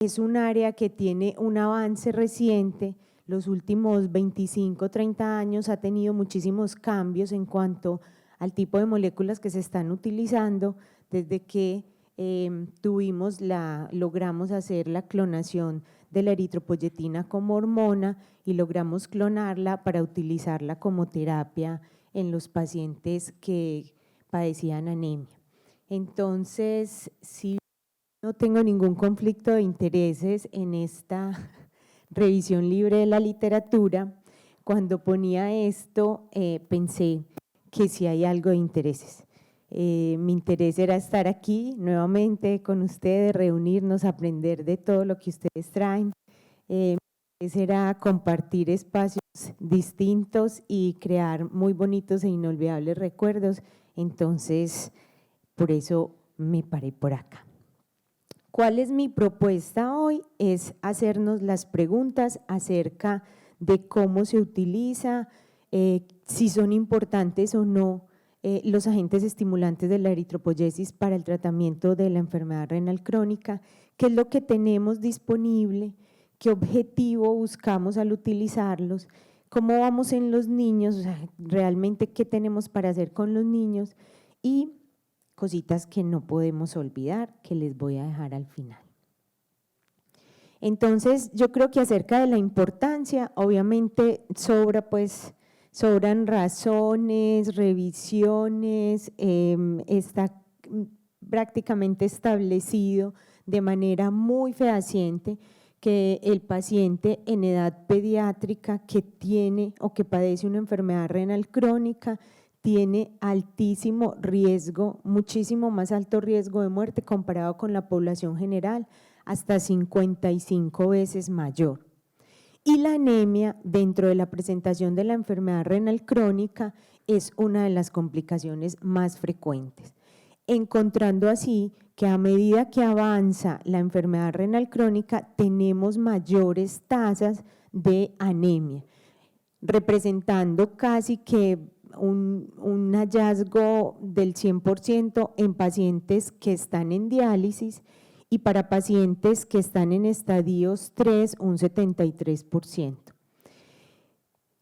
es un área que tiene un avance reciente. Los últimos 25, 30 años ha tenido muchísimos cambios en cuanto al tipo de moléculas que se están utilizando desde que logramos hacer la clonación de la eritropoyetina como hormona y logramos clonarla para utilizarla como terapia en los pacientes que padecían anemia. Entonces, sí, no tengo ningún conflicto de intereses en esta revisión libre de la literatura. Cuando ponía esto, pensé que sí hay algo de intereses. Mi interés era estar aquí nuevamente con ustedes, reunirnos, aprender de todo lo que ustedes traen. Mi interés era compartir espacios distintos y crear muy bonitos e inolvidables recuerdos. Entonces, por eso me paré por acá. ¿Cuál es mi propuesta hoy? Es hacernos las preguntas acerca de cómo se utiliza, si son importantes o no los agentes estimulantes de la eritropoyesis para el tratamiento de la enfermedad renal crónica, qué es lo que tenemos disponible, qué objetivo buscamos al utilizarlos, cómo vamos en los niños, o sea, realmente qué tenemos para hacer con los niños y cositas que no podemos olvidar, que les voy a dejar al final. Entonces, yo creo que acerca de la importancia, obviamente sobran razones, revisiones, está prácticamente establecido de manera muy fehaciente que el paciente en edad pediátrica que tiene o que padece una enfermedad renal crónica tiene altísimo riesgo, muchísimo más alto riesgo de muerte comparado con la población general, hasta 55 veces mayor. Y la anemia dentro de la presentación de la enfermedad renal crónica es una de las complicaciones más frecuentes, encontrando así que a medida que avanza la enfermedad renal crónica tenemos mayores tasas de anemia, representando casi que un hallazgo del 100% en pacientes que están en diálisis y para pacientes que están en estadios 3, un 73%.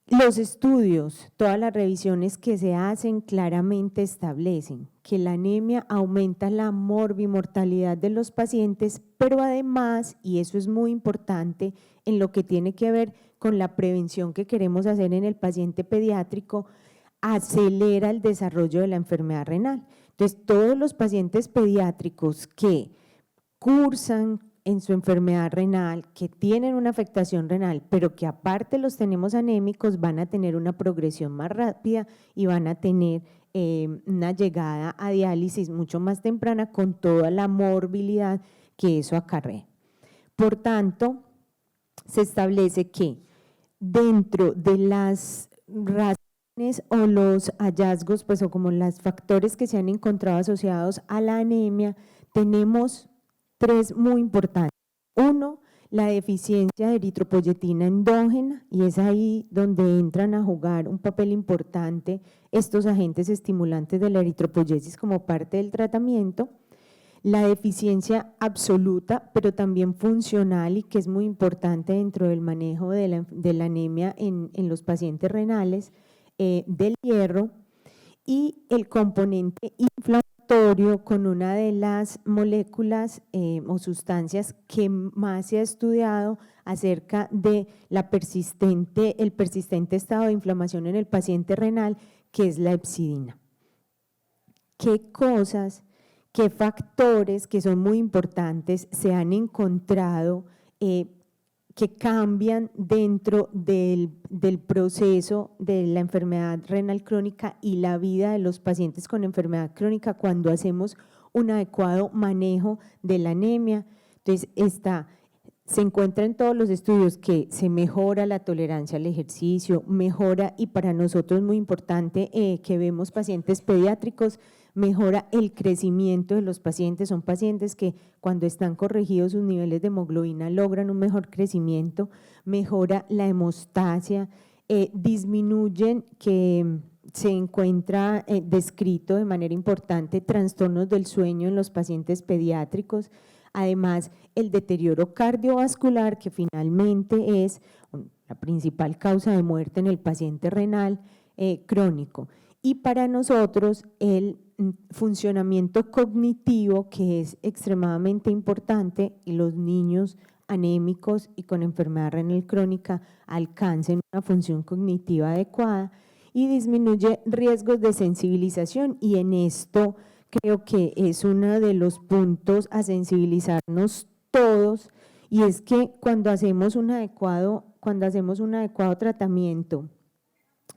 Los estudios, todas las revisiones que se hacen claramente establecen que la anemia aumenta la morbimortalidad de los pacientes, pero además, y eso es muy importante en lo que tiene que ver con la prevención que queremos hacer en el paciente pediátrico, acelera el desarrollo de la enfermedad renal. Entonces, todos los pacientes pediátricos que cursan en su enfermedad renal, que tienen una afectación renal, pero que aparte los tenemos anémicos, van a tener una progresión más rápida y van a tener una llegada a diálisis mucho más temprana con toda la morbilidad que eso acarrea. Por tanto, se establece que dentro de las razones o los hallazgos, pues o como los factores que se han encontrado asociados a la anemia, tenemos tres muy importantes. Uno, la deficiencia de eritropoyetina endógena, y es ahí donde entran a jugar un papel importante estos agentes estimulantes de la eritropoyesis como parte del tratamiento. La deficiencia absoluta, pero también funcional y que es muy importante dentro del manejo de la anemia en los pacientes renales, del hierro, y el componente inflamatorio con una de las moléculas o sustancias que más se ha estudiado acerca de el persistente estado de inflamación en el paciente renal, que es la hepcidina. ¿Qué cosas, qué factores que son muy importantes se han encontrado que cambian dentro del proceso de la enfermedad renal crónica y la vida de los pacientes con enfermedad crónica cuando hacemos un adecuado manejo de la anemia? Entonces, se encuentra en todos los estudios que se mejora la tolerancia al ejercicio, mejora, y para nosotros es muy importante que vemos pacientes pediátricos, mejora el crecimiento de los pacientes, son pacientes que cuando están corregidos sus niveles de hemoglobina logran un mejor crecimiento, mejora la hemostasia, disminuyen, que se encuentra descrito de manera importante trastornos del sueño en los pacientes pediátricos, Además, el deterioro cardiovascular, que finalmente es la principal causa de muerte en el paciente renal crónico. Y para nosotros el funcionamiento cognitivo, que es extremadamente importante, y los niños anémicos y con enfermedad renal crónica alcancen una función cognitiva adecuada y disminuye riesgos de sensibilización, y en esto creo que es uno de los puntos a sensibilizarnos todos, y es que cuando hacemos un adecuado tratamiento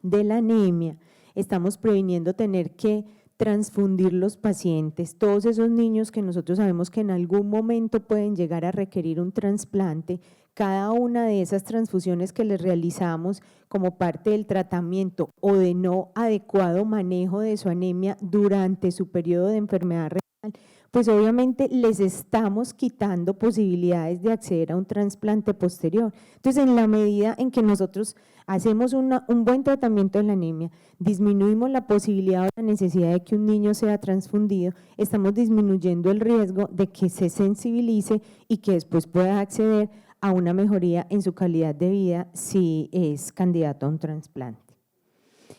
de la anemia, estamos previniendo tener que transfundir los pacientes, todos esos niños que nosotros sabemos que en algún momento pueden llegar a requerir un trasplante. Cada una de esas transfusiones que les realizamos como parte del tratamiento o de no adecuado manejo de su anemia durante su periodo de enfermedad renal, pues obviamente les estamos quitando posibilidades de acceder a un trasplante posterior. Entonces, en la medida en que nosotros hacemos un buen tratamiento de la anemia, disminuimos la posibilidad o la necesidad de que un niño sea transfundido, estamos disminuyendo el riesgo de que se sensibilice y que después pueda acceder a una mejoría en su calidad de vida si es candidato a un trasplante.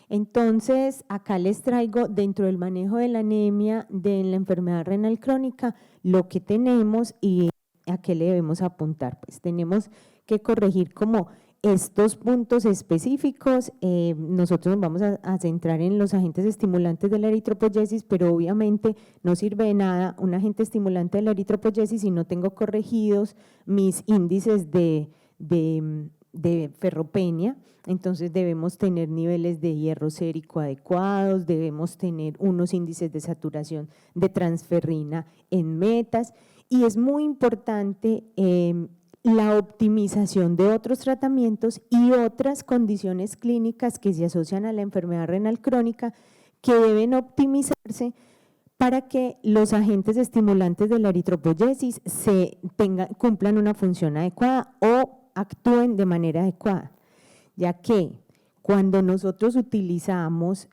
Entonces, acá les traigo dentro del manejo de la anemia de la enfermedad renal crónica lo que tenemos y a qué le debemos apuntar. Pues tenemos que corregir como estos puntos específicos. Nosotros nos vamos a centrar en los agentes estimulantes de la eritropoyesis, pero obviamente no sirve de nada un agente estimulante de la eritropoyesis si no tengo corregidos mis índices de ferropenia. Entonces debemos tener niveles de hierro sérico adecuados, debemos tener unos índices de saturación de transferrina en metas, y es muy importante la optimización de otros tratamientos y otras condiciones clínicas que se asocian a la enfermedad renal crónica que deben optimizarse para que los agentes estimulantes de la eritropoyesis cumplan una función adecuada o actúen de manera adecuada, ya que cuando nosotros utilizamos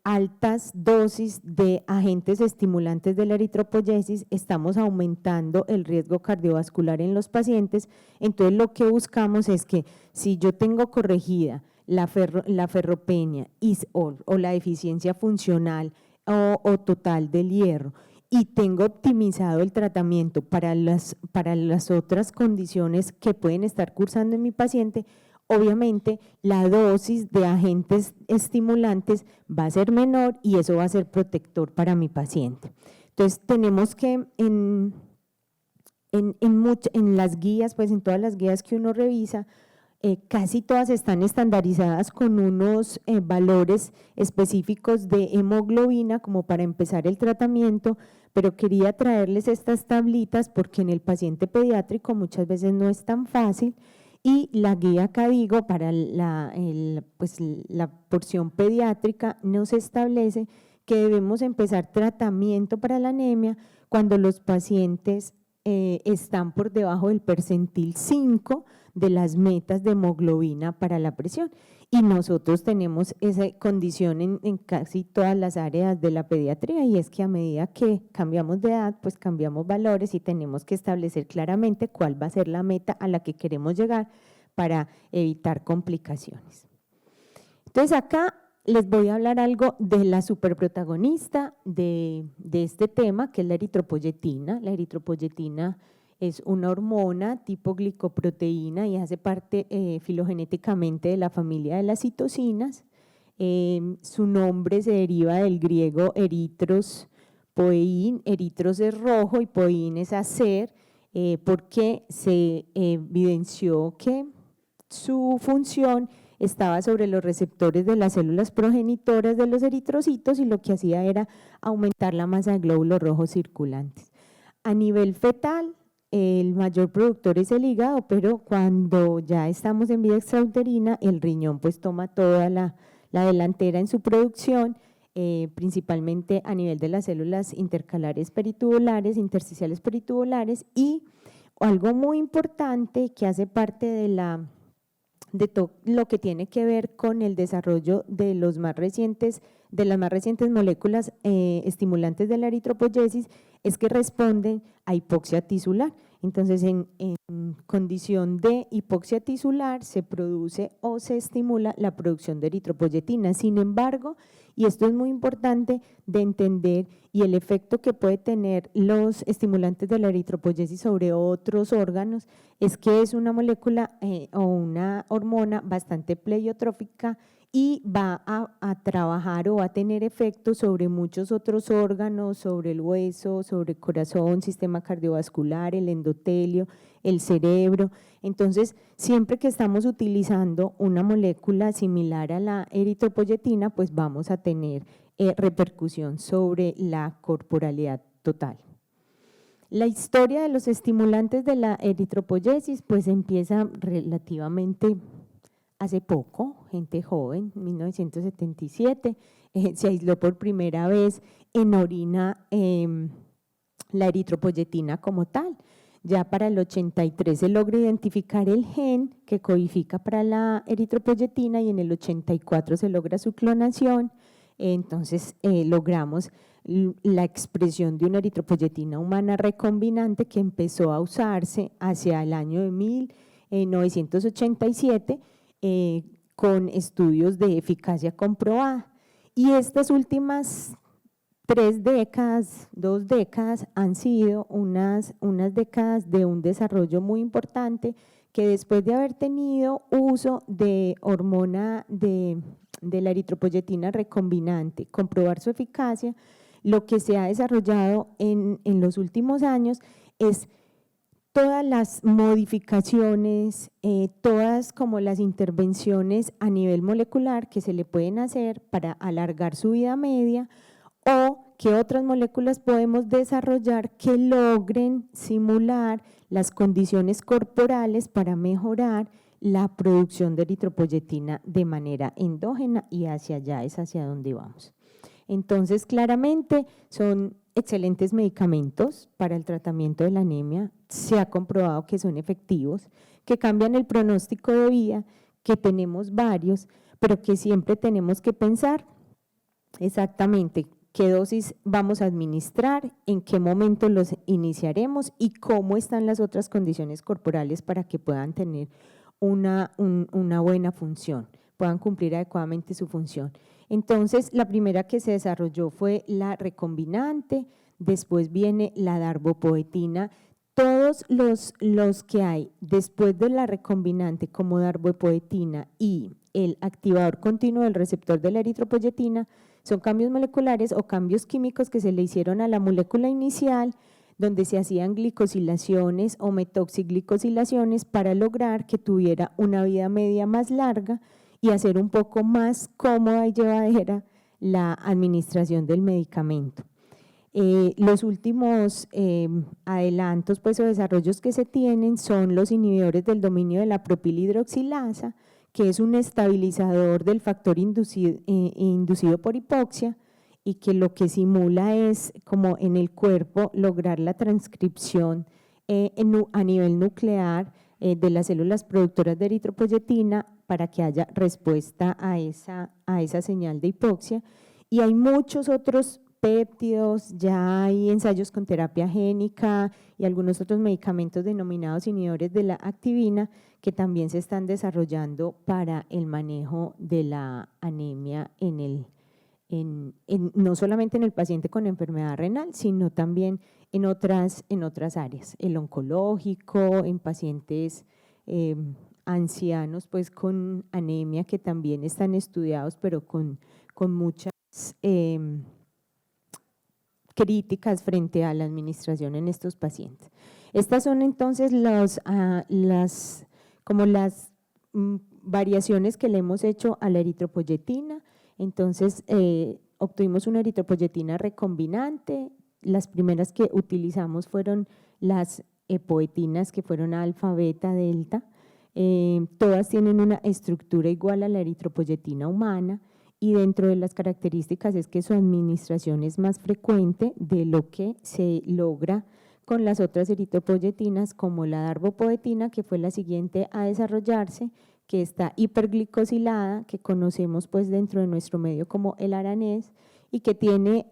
altas dosis de agentes estimulantes de la eritropoyesis, estamos aumentando el riesgo cardiovascular en los pacientes. Entonces lo que buscamos es que si yo tengo corregida la ferropenia o la deficiencia funcional o total del hierro, y tengo optimizado el tratamiento para las otras condiciones que pueden estar cursando en mi paciente, obviamente la dosis de agentes estimulantes va a ser menor y eso va a ser protector para mi paciente. Entonces tenemos que en las guías, pues en todas las guías que uno revisa, casi todas están estandarizadas con unos valores específicos de hemoglobina como para empezar el tratamiento, pero quería traerles estas tablitas porque en el paciente pediátrico muchas veces no es tan fácil, y la guía CADIGO para la porción pediátrica nos establece que debemos empezar tratamiento para la anemia cuando los pacientes están por debajo del percentil 5 de las metas de hemoglobina para la presión, y nosotros tenemos esa condición en casi todas las áreas de la pediatría, y es que a medida que cambiamos de edad, pues cambiamos valores y tenemos que establecer claramente cuál va a ser la meta a la que queremos llegar para evitar complicaciones. Entonces acá les voy a hablar algo de la superprotagonista de este tema, que es la eritropoyetina. La eritropoyetina es una hormona tipo glicoproteína y hace parte filogenéticamente de la familia de las citocinas. Su nombre se deriva del griego eritros, poeín. Eritros es rojo y poeín es hacer, porque se evidenció que su función estaba sobre los receptores de las células progenitoras de los eritrocitos, y lo que hacía era aumentar la masa de glóbulos rojos circulantes. A nivel fetal, el mayor productor es el hígado, pero cuando ya estamos en vida extrauterina, el riñón pues toma toda la delantera en su producción, principalmente a nivel de las células intercalares peritubulares, intersticiales peritubulares, y algo muy importante que hace parte de todo lo que tiene que ver con el desarrollo de las más recientes moléculas estimulantes de la eritropoyesis, es que responden a hipoxia tisular. Entonces, en condición de hipoxia tisular se produce o se estimula la producción de eritropoyetina. Sin embargo, y esto es muy importante de entender, y el efecto que puede tener los estimulantes de la eritropoyesis sobre otros órganos, es que es una molécula o una hormona bastante pleiotrófica y va a trabajar o va a tener efectos sobre muchos otros órganos, sobre el hueso, sobre el corazón, sistema cardiovascular, el endotelio, el cerebro. Entonces, siempre que estamos utilizando una molécula similar a la eritropoyetina, pues vamos a tener repercusión sobre la corporalidad total. La historia de los estimulantes de la eritropoyesis pues empieza relativamente hace poco, gente joven, 1977, se aisló por primera vez en orina la eritropoyetina como tal. Ya para el 83 se logra identificar el gen que codifica para la eritropoyetina y en el 84 se logra su clonación. Entonces logramos la expresión de una eritropoyetina humana recombinante que empezó a usarse hacia el año de 1987 con estudios de eficacia comprobada. Y estas últimas 2 décadas han sido unas décadas de un desarrollo muy importante que después de haber tenido uso de hormona de la eritropoyetina recombinante, comprobar su eficacia, lo que se ha desarrollado en los últimos años es todas las modificaciones, todas como las intervenciones a nivel molecular que se le pueden hacer para alargar su vida media o qué otras moléculas podemos desarrollar que logren simular las condiciones corporales para mejorar la producción de eritropoyetina de manera endógena y hacia allá es hacia donde vamos. Entonces, claramente son excelentes medicamentos para el tratamiento de la anemia, se ha comprobado que son efectivos, que cambian el pronóstico de vida, que tenemos varios, pero que siempre tenemos que pensar exactamente qué dosis vamos a administrar, en qué momento los iniciaremos y cómo están las otras condiciones corporales para que puedan tener una buena función, puedan cumplir adecuadamente su función. Entonces, la primera que se desarrolló fue la recombinante, después viene la darbepoetina. Todos los que hay después de la recombinante como darbepoetina y el activador continuo del receptor de la eritropoyetina son cambios moleculares o cambios químicos que se le hicieron a la molécula inicial, donde se hacían glicosilaciones o metoxiglicosilaciones para lograr que tuviera una vida media más larga y hacer un poco más cómoda y llevadera la administración del medicamento. Los últimos adelantos pues, o desarrollos que se tienen son los inhibidores del dominio de la propilhidroxilasa, que es un estabilizador del factor inducido por hipoxia y que lo que simula es como en el cuerpo lograr la transcripción a nivel nuclear de las células productoras de eritropoyetina para que haya respuesta a esa señal de hipoxia. Y hay muchos otros péptidos, ya hay ensayos con terapia génica y algunos otros medicamentos denominados inhibidores de la activina que también se están desarrollando para el manejo de la anemia no solamente en el paciente con enfermedad renal, sino también en otras áreas, el oncológico, en pacientes ancianos pues con anemia que también están estudiados, pero con muchas críticas frente a la administración en estos pacientes. Estas son entonces las variaciones que le hemos hecho a la eritropoyetina. Entonces obtuvimos una eritropoyetina recombinante, las primeras que utilizamos fueron las epoetinas que fueron alfa, beta, delta, todas tienen una estructura igual a la eritropoyetina humana y dentro de las características es que su administración es más frecuente de lo que se logra con las otras eritropoyetinas como la darbepoetina, que fue la siguiente a desarrollarse, que está hiperglicosilada, que conocemos pues dentro de nuestro medio como el aranés y que tiene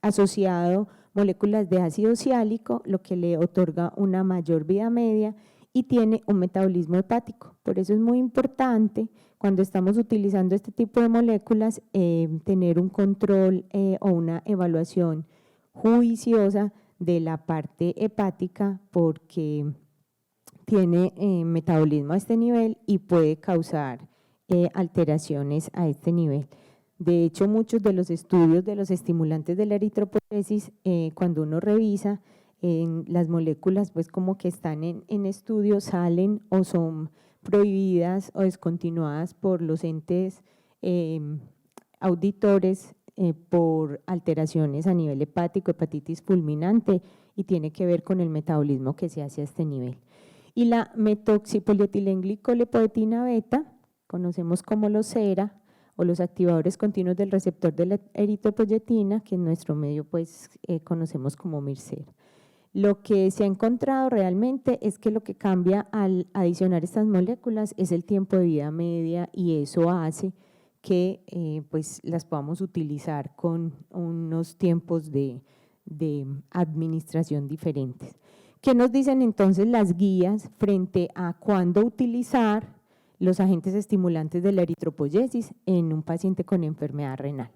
asociado moléculas de ácido siálico, lo que le otorga una mayor vida media y tiene un metabolismo hepático. Por eso es muy importante cuando estamos utilizando este tipo de moléculas tener un control o una evaluación juiciosa de la parte hepática, porque tiene metabolismo a este nivel y puede causar alteraciones a este nivel. De hecho, muchos de los estudios de los estimulantes de la eritropoyesis, cuando uno revisa las moléculas, pues como que están en estudio, salen o son prohibidas o descontinuadas por los entes auditores por alteraciones a nivel hepático, hepatitis fulminante, y tiene que ver con el metabolismo que se hace a este nivel. Y la metoxipolietilenglicolepoetina beta, conocemos como los SERA o los activadores continuos del receptor de la eritropoyetina, que en nuestro medio pues conocemos como MIRCERA. Lo que se ha encontrado realmente es que lo que cambia al adicionar estas moléculas es el tiempo de vida media, y eso hace que pues las podamos utilizar con unos tiempos de administración diferentes. ¿Qué nos dicen entonces las guías frente a cuándo utilizar los agentes estimulantes de la eritropoyesis en un paciente con enfermedad renal?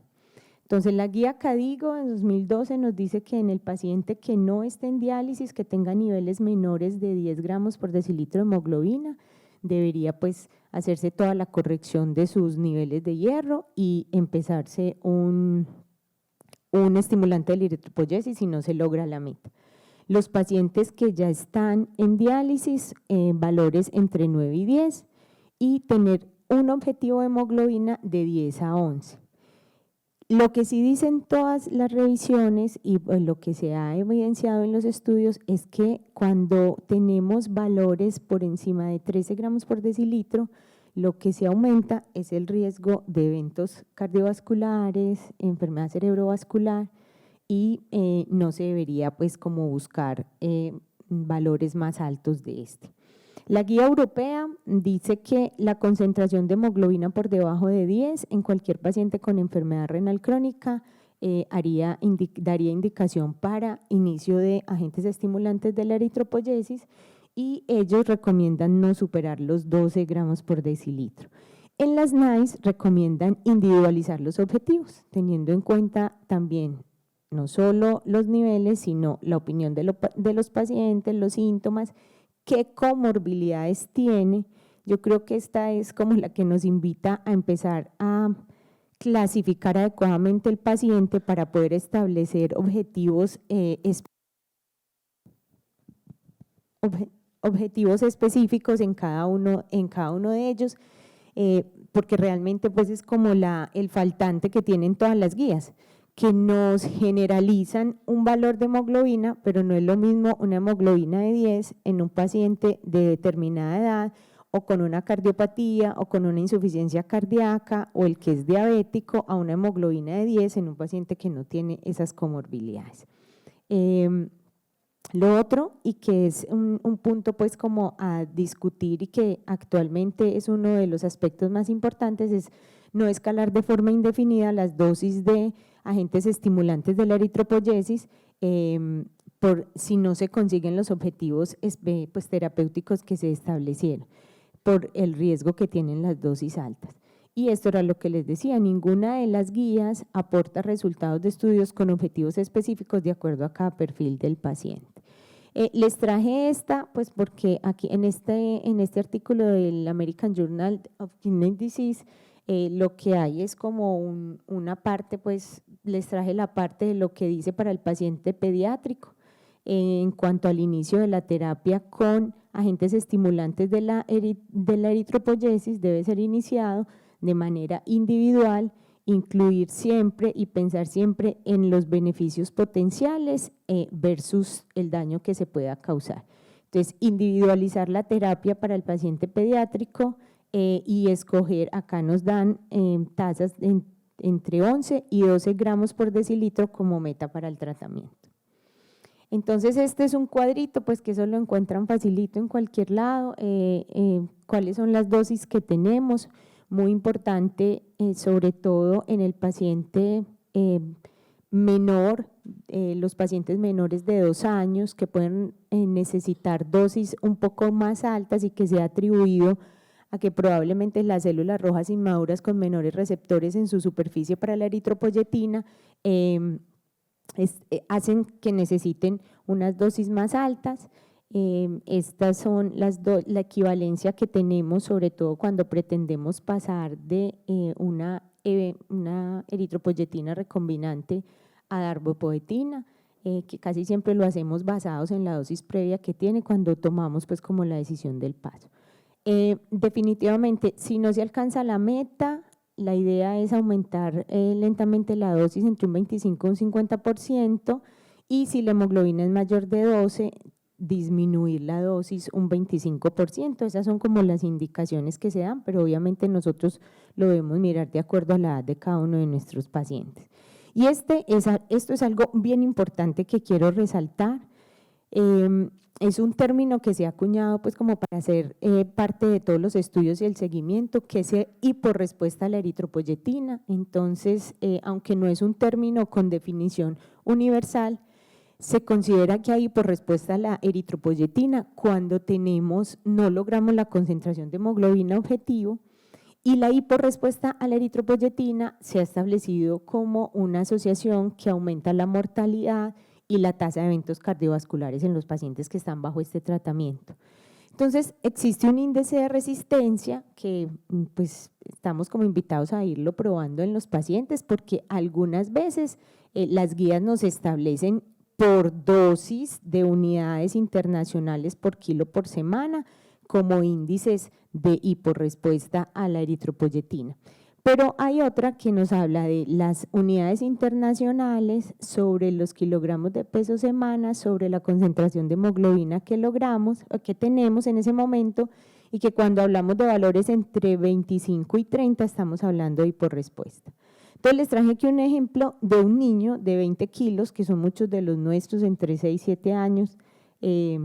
Entonces, la guía CADIGO en 2012 nos dice que en el paciente que no esté en diálisis, que tenga niveles menores de 10 gramos por decilitro de hemoglobina, debería pues hacerse toda la corrección de sus niveles de hierro y empezarse un estimulante de la eritropoyesis si no se logra la meta. Los pacientes que ya están en diálisis, valores entre 9 y 10, y tener un objetivo de hemoglobina de 10 a 11. Lo que sí dicen todas las revisiones y lo que se ha evidenciado en los estudios es que cuando tenemos valores por encima de 13 gramos por decilitro, lo que se aumenta es el riesgo de eventos cardiovasculares, enfermedad cerebrovascular, y no se debería pues como buscar valores más altos de este. La guía europea dice que la concentración de hemoglobina por debajo de 10 en cualquier paciente con enfermedad renal crónica daría indicación para inicio de agentes estimulantes de la eritropoyesis, y ellos recomiendan no superar los 12 gramos por decilitro. En las NICE recomiendan individualizar los objetivos, teniendo en cuenta también no solo los niveles, sino la opinión de los pacientes, los síntomas, qué comorbilidades tiene. Yo creo que esta es como la que nos invita a empezar a clasificar adecuadamente el paciente para poder establecer objetivos específicos en cada uno de ellos, porque realmente pues es como el faltante que tienen todas las guías, que nos generalizan un valor de hemoglobina, pero no es lo mismo una hemoglobina de 10 en un paciente de determinada edad o con una cardiopatía o con una insuficiencia cardíaca, o el que es diabético, a una hemoglobina de 10 en un paciente que no tiene esas comorbilidades. Lo otro, y que es un punto pues como a discutir y que actualmente es uno de los aspectos más importantes, es no escalar de forma indefinida las dosis de agentes estimulantes de la eritropoyesis si no se consiguen los objetivos pues, terapéuticos que se establecieron, por el riesgo que tienen las dosis altas. Y esto era lo que les decía, ninguna de las guías aporta resultados de estudios con objetivos específicos de acuerdo a cada perfil del paciente. Les traje esta pues porque aquí en este artículo del American Journal of Kidney Disease lo que hay es como una parte, pues les traje la parte de lo que dice para el paciente pediátrico en cuanto al inicio de la terapia con agentes estimulantes de la eritropoyesis. Debe ser iniciado de manera individual, incluir siempre y pensar siempre en los beneficios potenciales versus el daño que se pueda causar. Entonces, individualizar la terapia para el paciente pediátrico y escoger, acá nos dan tasas entre 11 y 12 gramos por decilitro como meta para el tratamiento. Entonces, este es un cuadrito, pues que eso lo encuentran facilito en cualquier lado, cuáles son las dosis que tenemos, muy importante, sobre todo en el paciente menor, los pacientes menores de 2 años que pueden necesitar dosis un poco más altas y que se ha atribuido a que probablemente las células rojas inmaduras con menores receptores en su superficie para la eritropoyetina hacen que necesiten unas dosis más altas. Estas son la equivalencia que tenemos, sobre todo cuando pretendemos pasar de una eritropoyetina recombinante a darbepoetina, que casi siempre lo hacemos basados en la dosis previa que tiene cuando tomamos pues como la decisión del paso. Definitivamente, si no se alcanza la meta, la idea es aumentar lentamente la dosis entre un 25 y un 50%, y si la hemoglobina es mayor de 12, disminuir la dosis un 25%. Esas son como las indicaciones que se dan, pero obviamente nosotros lo debemos mirar de acuerdo a la edad de cada uno de nuestros pacientes. Y esto es algo bien importante que quiero resaltar. Es un término que se ha acuñado pues como para hacer parte de todos los estudios y el seguimiento, que es hiporrespuesta a la eritropoyetina. Entonces, aunque no es un término con definición universal, se considera que hay hiporrespuesta a la eritropoyetina cuando no logramos la concentración de hemoglobina objetivo, y la hiporrespuesta a la eritropoyetina se ha establecido como una asociación que aumenta la mortalidad y la tasa de eventos cardiovasculares en los pacientes que están bajo este tratamiento. Entonces, existe un índice de resistencia que pues estamos como invitados a irlo probando en los pacientes, porque algunas veces las guías nos establecen por dosis de unidades internacionales por kilo por semana como índices de hiporrespuesta a la eritropoyetina. Pero hay otra que nos habla de las unidades internacionales sobre los kilogramos de peso semana, sobre la concentración de hemoglobina que logramos o que tenemos en ese momento, y que cuando hablamos de valores entre 25 y 30 estamos hablando de hiporrespuesta. Entonces les traje aquí un ejemplo de un niño de 20 kilos, que son muchos de los nuestros entre 6 y 7 años, que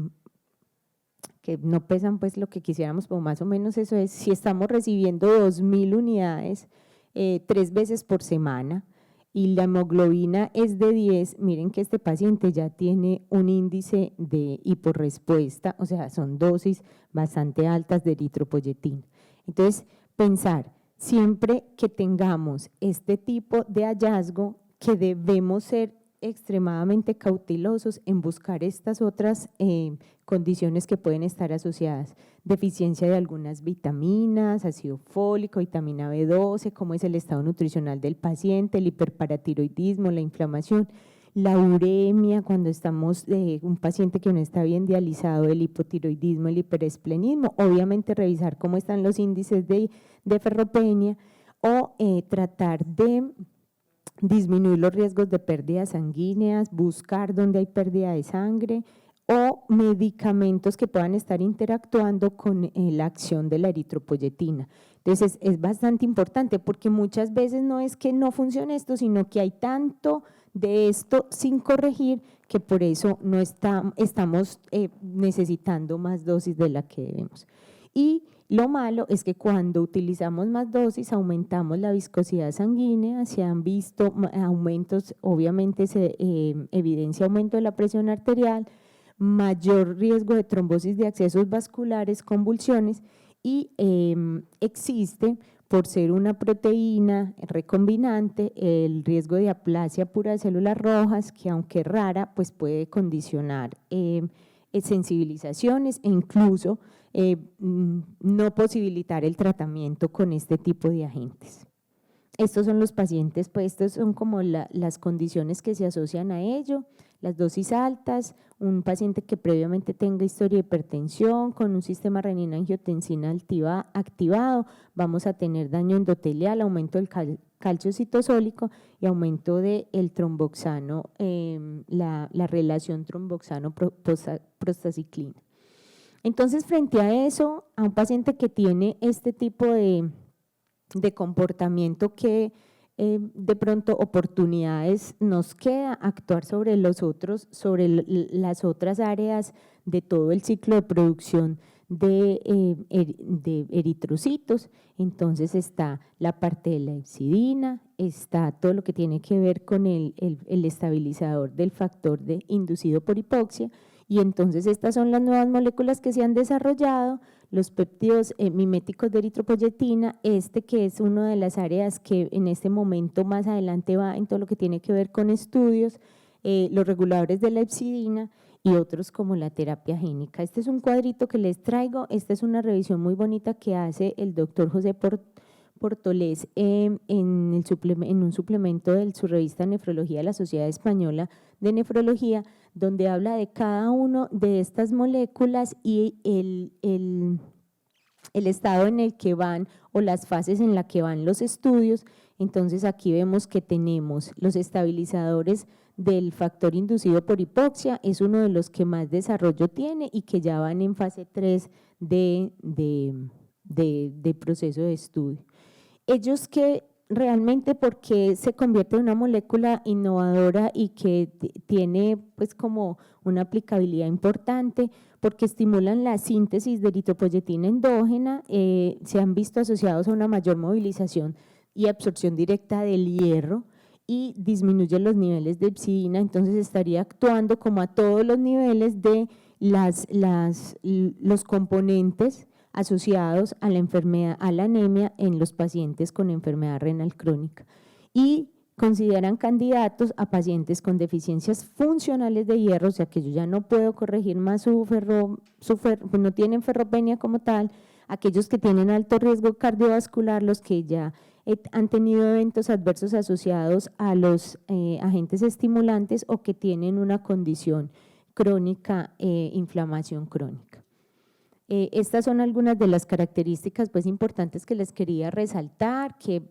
no pesan pues lo que quisiéramos, pero más o menos eso es. Si estamos recibiendo 2.000 unidades 3 veces por semana y la hemoglobina es de 10, miren que este paciente ya tiene un índice de hiporrespuesta, o sea, son dosis bastante altas de eritropoyetina. Entonces, pensar siempre que tengamos este tipo de hallazgo, que debemos ser extremadamente cautelosos en buscar estas otras condiciones que pueden estar asociadas, deficiencia de algunas vitaminas, ácido fólico, vitamina B12, cómo es el estado nutricional del paciente, el hiperparatiroidismo, la inflamación, la uremia, cuando estamos un paciente que no está bien dializado, el hipotiroidismo, el hiperesplenismo, obviamente revisar cómo están los índices de ferropenia, o tratar de disminuir los riesgos de pérdidas sanguíneas, buscar dónde hay pérdida de sangre, o medicamentos que puedan estar interactuando con la acción de la eritropoyetina. Entonces es bastante importante, porque muchas veces no es que no funcione esto, sino que hay tanto de esto sin corregir que por eso no estamos necesitando más dosis de la que debemos. Y lo malo es que cuando utilizamos más dosis aumentamos la viscosidad sanguínea, se han visto aumentos, obviamente se evidencia aumento de la presión arterial, mayor riesgo de trombosis de accesos vasculares, convulsiones, y existe, por ser una proteína recombinante, el riesgo de aplasia pura de células rojas, que aunque rara, pues puede condicionar sensibilizaciones e incluso no posibilitar el tratamiento con este tipo de agentes. Estos son los pacientes, pues estos son como las condiciones que se asocian a ello: las dosis altas, un paciente que previamente tenga historia de hipertensión con un sistema renina-angiotensina activado, vamos a tener daño endotelial, aumento del calcio citosólico y aumento del tromboxano, la relación tromboxano-prostaciclina. Entonces, frente a eso, a un paciente que tiene este tipo de comportamiento, que de pronto oportunidades nos queda actuar sobre las otras áreas de todo el ciclo de producción de eritrocitos. Entonces está la parte de la hepcidina, está todo lo que tiene que ver con el estabilizador del factor inducido por hipoxia, y entonces estas son las nuevas moléculas que se han desarrollado, los péptidos miméticos de eritropoyetina, que es una de las áreas que en este momento más adelante va en todo lo que tiene que ver con estudios, los reguladores de la hepcidina y otros como la terapia génica. Este es un cuadrito que les traigo, esta es una revisión muy bonita que hace el doctor José Portolés en un suplemento de su revista Nefrología de la Sociedad Española de Nefrología, donde habla de cada uno de estas moléculas y el estado en el que van o las fases en las que van los estudios. Entonces aquí vemos que tenemos los estabilizadores del factor inducido por hipoxia, es uno de los que más desarrollo tiene y que ya van en fase 3 de proceso de estudio. Ellos que realmente, porque se convierte en una molécula innovadora y que tiene pues como una aplicabilidad importante, porque estimulan la síntesis de eritropoyetina endógena, se han visto asociados a una mayor movilización y absorción directa del hierro y disminuye los niveles de hepcidina, entonces estaría actuando como a todos los niveles de los componentes asociados a la enfermedad, a la anemia en los pacientes con enfermedad renal crónica, y consideran candidatos a pacientes con deficiencias funcionales de hierro, o sea que yo ya no puedo corregir más no tienen ferropenia como tal, aquellos que tienen alto riesgo cardiovascular, los que ya han tenido eventos adversos asociados a los agentes estimulantes o que tienen una condición crónica, inflamación crónica. Estas son algunas de las características pues importantes que les quería resaltar, que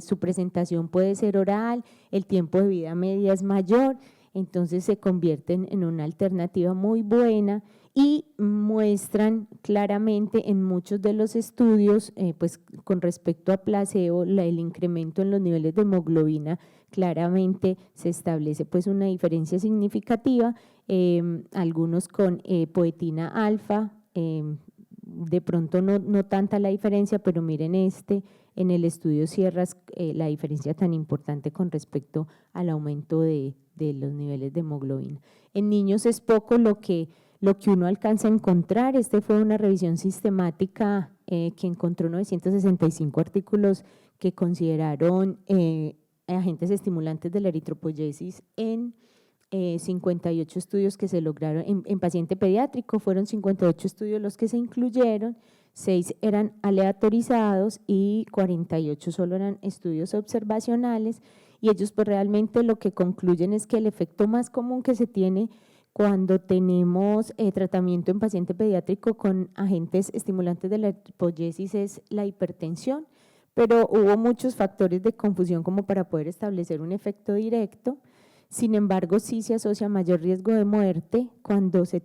su presentación puede ser oral, el tiempo de vida media es mayor, entonces se convierten en una alternativa muy buena y muestran claramente en muchos de los estudios, pues con respecto a placebo, el incremento en los niveles de hemoglobina claramente se establece pues una diferencia significativa, algunos con poetina alfa, de pronto no tanta la diferencia, pero miren en el estudio Sierras la diferencia tan importante con respecto al aumento de los niveles de hemoglobina. En niños es poco lo que uno alcanza a encontrar. Fue una revisión sistemática que encontró 965 artículos que consideraron agentes estimulantes de la eritropoyesis en 58 estudios que se lograron en paciente pediátrico, fueron 58 estudios los que se incluyeron, 6 eran aleatorizados y 48 solo eran estudios observacionales, y ellos pues realmente lo que concluyen es que el efecto más común que se tiene cuando tenemos tratamiento en paciente pediátrico con agentes estimulantes de la eritropoyesis es la hipertensión, pero hubo muchos factores de confusión como para poder establecer un efecto directo. Sin embargo, sí se asocia mayor riesgo de muerte cuando se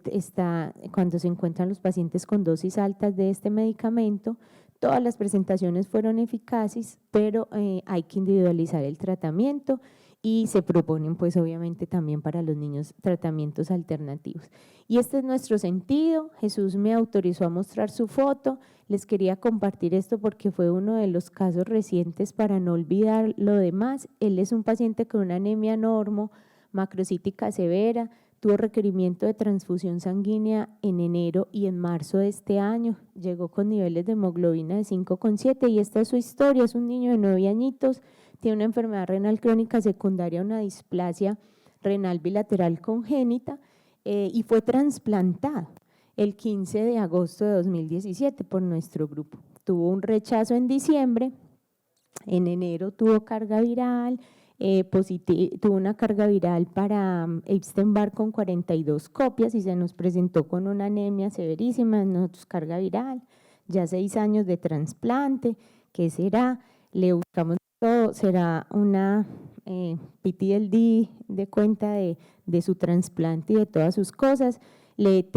encuentran los pacientes con dosis altas de este medicamento. Todas las presentaciones fueron eficaces, pero hay que individualizar el tratamiento y se proponen pues obviamente también para los niños tratamientos alternativos. Y este es nuestro sentido. Jesús me autorizó a mostrar su foto, les quería compartir esto porque fue uno de los casos recientes para no olvidar lo demás. Él es un paciente con una anemia normo, macrocítica severa, tuvo requerimiento de transfusión sanguínea en enero y en marzo de este año, llegó con niveles de hemoglobina de 5,7 y esta es su historia, es un niño de 9 añitos, tiene una enfermedad renal crónica secundaria, una displasia renal bilateral congénita y fue trasplantado el 15 de agosto de 2017 por nuestro grupo. Tuvo un rechazo en diciembre, en enero tuvo carga viral, tuvo una carga viral para Epstein-Barr con 42 copias y se nos presentó con una anemia severísima, nosotros carga viral, ya 6 años de trasplante, ¿qué será? Le buscamos todo, será una PTLD de cuenta de su trasplante y de todas sus cosas. Le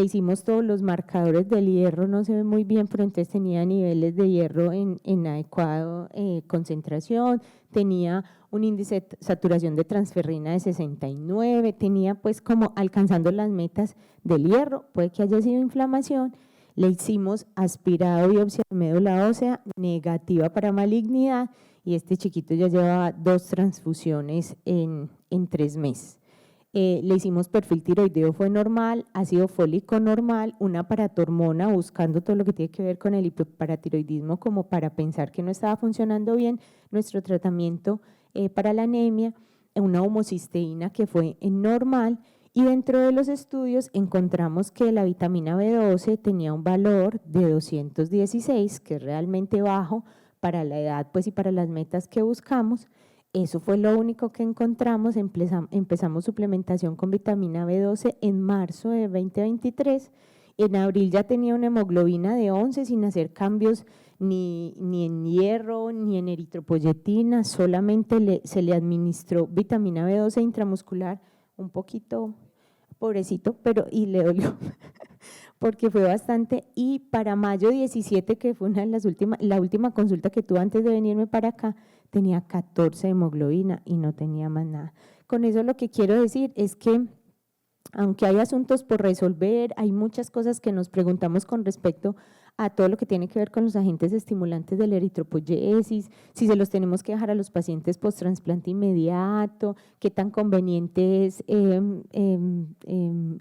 hicimos todos los marcadores del hierro, no se ve muy bien, pero entonces tenía niveles de hierro en adecuada concentración, tenía un índice de saturación de transferrina de 69, tenía pues como alcanzando las metas del hierro, puede que haya sido inflamación. Le hicimos aspirado biopsia de médula ósea negativa para malignidad y este chiquito ya llevaba 2 transfusiones en 3 meses. Le hicimos perfil tiroideo, fue normal, ácido fólico normal, una paratormona buscando todo lo que tiene que ver con el hipoparatiroidismo como para pensar que no estaba funcionando bien nuestro tratamiento para la anemia, una homocisteína que fue normal y dentro de los estudios encontramos que la vitamina B12 tenía un valor de 216, que es realmente bajo para la edad pues, y para las metas que buscamos. Eso fue lo único que encontramos, empezamos suplementación con vitamina B12 en marzo de 2023, en abril ya tenía una hemoglobina de 11 sin hacer cambios ni en hierro ni en eritropoyetina, solamente se le administró vitamina B12 intramuscular, un poquito pobrecito, pero y le dolió porque fue bastante, y para mayo 17, que fue una de las la última consulta que tuve antes de venirme para acá, tenía 14 de hemoglobina y no tenía más nada. Con eso lo que quiero decir es que aunque hay asuntos por resolver, hay muchas cosas que nos preguntamos con respecto a todo lo que tiene que ver con los agentes estimulantes de la eritropoyesis, si se los tenemos que dejar a los pacientes post-trasplante inmediato, qué tan conveniente es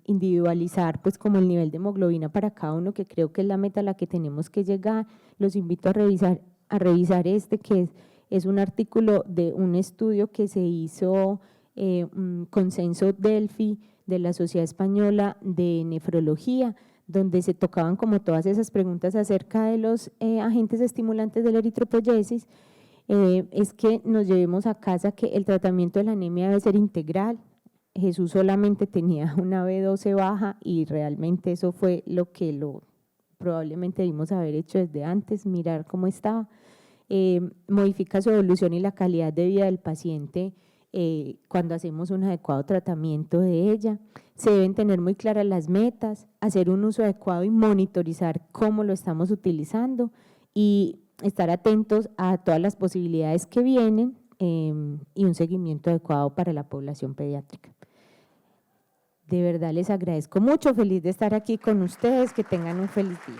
individualizar pues como el nivel de hemoglobina para cada uno, que creo que es la meta a la que tenemos que llegar. Los invito a revisar este, que es un artículo de un estudio que se hizo Consenso Delphi de la Sociedad Española de Nefrología, donde se tocaban como todas esas preguntas acerca de los agentes estimulantes de la eritropoyesis, es que nos llevemos a casa que el tratamiento de la anemia debe ser integral. Jesús solamente tenía una B12 baja y realmente eso fue lo que probablemente debimos haber hecho desde antes, mirar cómo estaba. Modifica su evolución y la calidad de vida del paciente cuando hacemos un adecuado tratamiento de ella. Se deben tener muy claras las metas, hacer un uso adecuado y monitorizar cómo lo estamos utilizando y estar atentos a todas las posibilidades que vienen y un seguimiento adecuado para la población pediátrica. De verdad les agradezco mucho, feliz de estar aquí con ustedes, que tengan un feliz día.